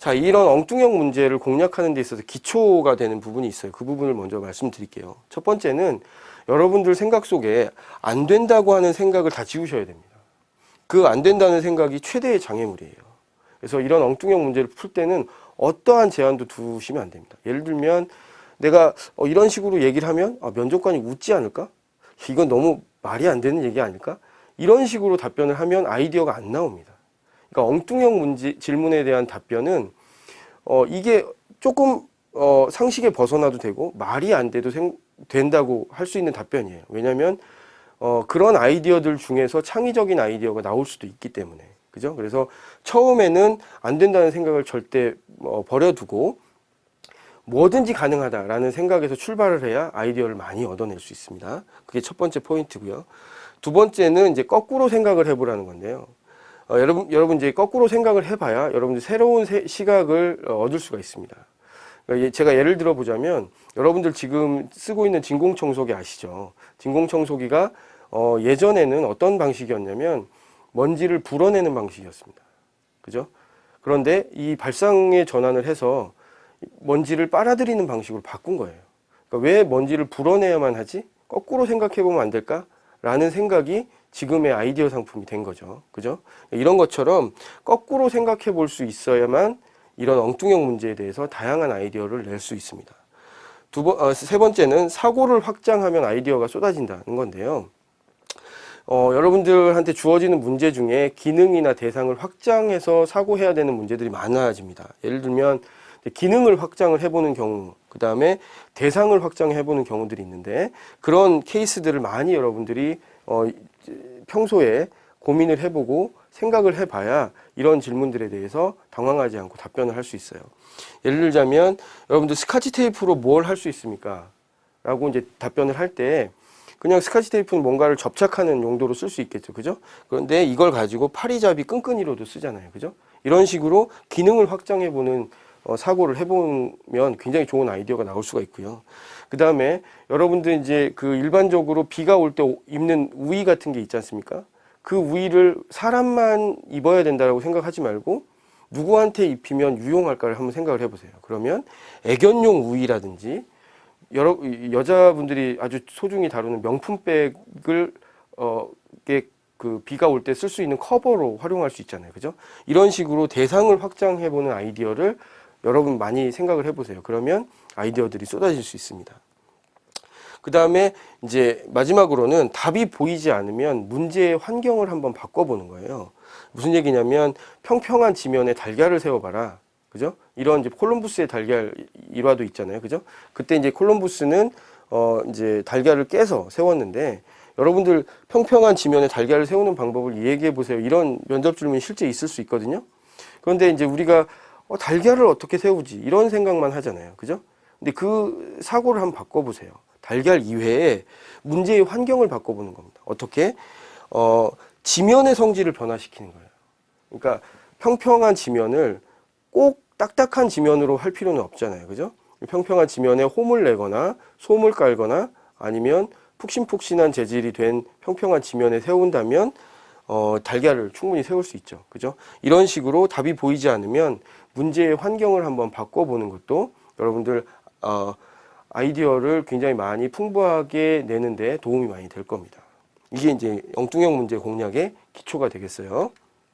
자, 이런 엉뚱형 문제를 공략하는 데 있어서 기초가 되는 부분이 있어요. 그 부분을 먼저 말씀드릴게요. 첫 번째는 여러분들 생각 속에 안 된다고 하는 생각을 다 지우셔야 됩니다. 그 안 된다는 생각이 최대의 장애물이에요. 그래서 이런 엉뚱형 문제를 풀 때는 어떠한 제한도 두시면 안 됩니다. 예를 들면 내가 이런 식으로 얘기를 하면 면접관이 웃지 않을까? 이건 너무 말이 안 되는 얘기 아닐까? 이런 식으로 답변을 하면 아이디어가 안 나옵니다. 그러니까 엉뚱형 문제, 질문에 대한 답변은 이게 조금 상식에 벗어나도 되고 말이 안 돼도 된다고 할 수 있는 답변이에요. 왜냐하면 그런 아이디어들 중에서 창의적인 아이디어가 나올 수도 있기 때문에. 그죠? 그래서 처음에는 안 된다는 생각을 절대 버려두고 뭐든지 가능하다라는 생각에서 출발을 해야 아이디어를 많이 얻어낼 수 있습니다. 그게 첫 번째 포인트고요. 두 번째는 이제 거꾸로 생각을 해보라는 건데요. 여러분 이제 거꾸로 생각을 해봐야 여러분들 새로운 시각을 얻을 수가 있습니다. 그러니까 제가 예를 들어 보자면 여러분들 지금 쓰고 있는 진공청소기 아시죠? 진공청소기가 예전에는 어떤 방식이었냐면 먼지를 불어내는 방식이었습니다. 그죠? 그런데 이 발상의 전환을 해서 먼지를 빨아들이는 방식으로 바꾼 거예요. 그러니까 왜 먼지를 불어내야만 하지? 거꾸로 생각해 보면 안 될까? 라는 생각이 지금의 아이디어 상품이 된 거죠. 그죠? 이런 것처럼 거꾸로 생각해 볼 수 있어야만 이런 엉뚱형 문제에 대해서 다양한 아이디어를 낼 수 있습니다. 세 번째는 사고를 확장하면 아이디어가 쏟아진다는 건데요. 여러분들한테 주어지는 문제 중에 기능이나 대상을 확장해서 사고해야 되는 문제들이 많아집니다. 예를 들면 기능을 확장을 해보는 경우, 그 다음에 대상을 확장해보는 경우들이 있는데 그런 케이스들을 많이 여러분들이 평소에 고민을 해보고 생각을 해봐야 이런 질문들에 대해서 당황하지 않고 답변을 할 수 있어요. 예를 들자면 여러분들 스카치 테이프로 뭘 할 수 있습니까? 라고 이제 답변을 할 때 그냥 스카치 테이프는 뭔가를 접착하는 용도로 쓸 수 있겠죠. 그죠? 그런데 이걸 가지고 파리잡이 끈끈이로도 쓰잖아요. 그죠? 이런 식으로 기능을 확장해보는 사고를 해보면 굉장히 좋은 아이디어가 나올 수가 있고요. 그 다음에 여러분들 이제 그 일반적으로 비가 올 때 입는 우의 같은 게 있지 않습니까? 그 우의를 사람만 입어야 된다고 생각하지 말고 누구한테 입히면 유용할까를 한번 생각을 해보세요. 그러면 애견용 우의라든지 여자분들이 아주 소중히 다루는 명품백을 그 비가 올 때 쓸 수 있는 커버로 활용할 수 있잖아요. 그죠? 이런 식으로 대상을 확장해보는 아이디어를 여러분 많이 생각을 해보세요. 그러면 아이디어들이 쏟아질 수 있습니다. 그 다음에 이제 마지막으로는 답이 보이지 않으면 문제의 환경을 한번 바꿔보는 거예요. 무슨 얘기냐면 평평한 지면에 달걀을 세워봐라. 그죠? 이런 이제 콜럼부스의 달걀 일화도 있잖아요. 그죠? 그때 이제 콜럼부스는 이제 달걀을 깨서 세웠는데 여러분들 평평한 지면에 달걀을 세우는 방법을 얘기해 보세요. 이런 면접 질문이 실제 있을 수 있거든요. 그런데 이제 우리가 달걀을 어떻게 세우지? 이런 생각만 하잖아요. 그죠? 근데 그 사고를 한번 바꿔보세요. 달걀 이외에 문제의 환경을 바꿔보는 겁니다. 어떻게? 지면의 성질을 변화시키는 거예요. 그러니까 평평한 지면을 꼭 딱딱한 지면으로 할 필요는 없잖아요. 그죠? 평평한 지면에 홈을 내거나 솜을 깔거나 아니면 푹신푹신한 재질이 된 평평한 지면에 세운다면 달걀을 충분히 세울 수 있죠. 그죠? 이런 식으로 답이 보이지 않으면 문제의 환경을 한번 바꿔보는 것도 여러분들 아이디어를 굉장히 많이 풍부하게 내는데 도움이 많이 될 겁니다. 이게 이제 엉뚱형 문제 공략의 기초가 되겠어요.